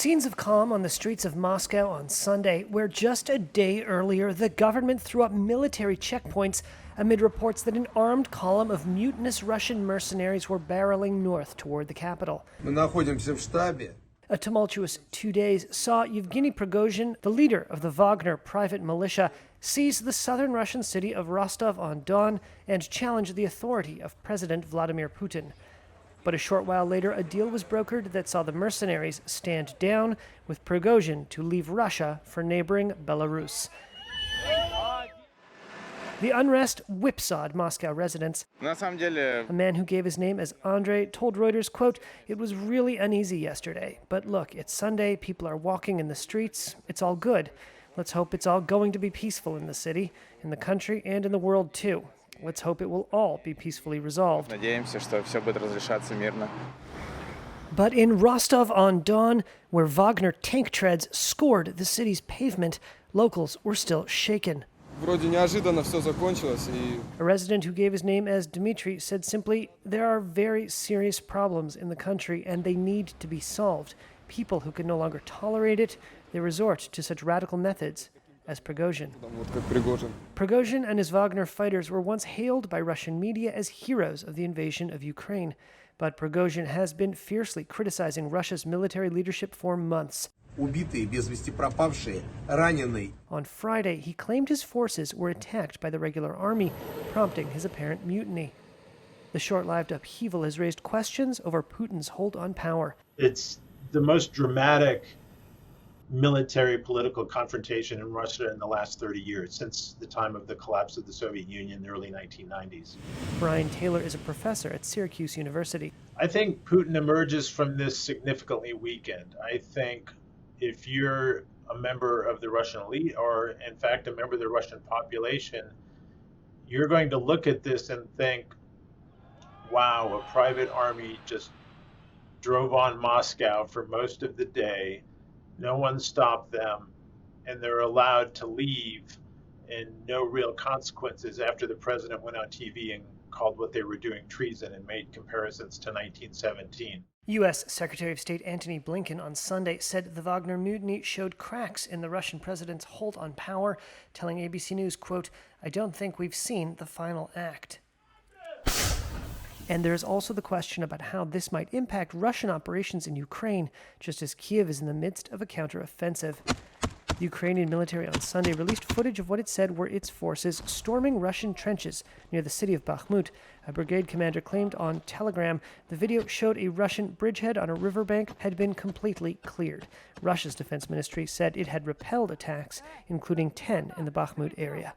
Scenes of calm on the streets of Moscow on Sunday, where just a day earlier the government threw up military checkpoints amid reports that an armed column of mutinous Russian mercenaries were barreling north toward the capital. A tumultuous 2 days saw Yevgeny Prigozhin, the leader of the Wagner private militia, seize the southern Russian city of Rostov-on-Don and challenge the authority of President Vladimir Putin. But a short while later, a deal was brokered that saw the mercenaries stand down, with Prigozhin to leave Russia for neighboring Belarus. The unrest whipsawed Moscow residents. A man who gave his name as Andrei told Reuters, quote, "It was really uneasy yesterday. But look, it's Sunday, people are walking in the streets. It's all good. Let's hope it's all going to be peaceful in the city, in the country, and in the world too. Let's hope it will all be peacefully resolved." But in Rostov-on-Don, where Wagner tank treads scored the city's pavement, locals were still shaken. A resident who gave his name as Dmitry said simply, "There are very serious problems in the country and they need to be solved. People who can no longer tolerate it, they resort to such radical methods as Prigozhin." Prigozhin and his Wagner fighters were once hailed by Russian media as heroes of the invasion of Ukraine. But Prigozhin has been fiercely criticizing Russia's military leadership for months. On Friday, he claimed his forces were attacked by the regular army, prompting his apparent mutiny. The short-lived upheaval has raised questions over Putin's hold on power. It's the most dramatic military political confrontation in Russia in the last 30 years, since the time of the collapse of the Soviet Union in the early 1990s. Brian Taylor is a professor at Syracuse University. I think Putin emerges from this significantly weakened. I think if you're a member of the Russian elite, or in fact a member of the Russian population, you're going to look at this and think, wow, a private army just drove on Moscow for most of the day. No one stopped them, and they're allowed to leave, and no real consequences after the president went on TV and called what they were doing treason and made comparisons to 1917. U.S. Secretary of State Antony Blinken on Sunday said the Wagner mutiny showed cracks in the Russian president's hold on power, telling ABC News, quote, "I don't think we've seen the final act." And there's also the question about how this might impact Russian operations in Ukraine, just as Kiev is in the midst of a counteroffensive. The Ukrainian military on Sunday released footage of what it said were its forces storming Russian trenches near the city of Bakhmut. A brigade commander claimed on Telegram the video showed a Russian bridgehead on a riverbank had been completely cleared. Russia's defense ministry said it had repelled attacks, including 10 in the Bakhmut area.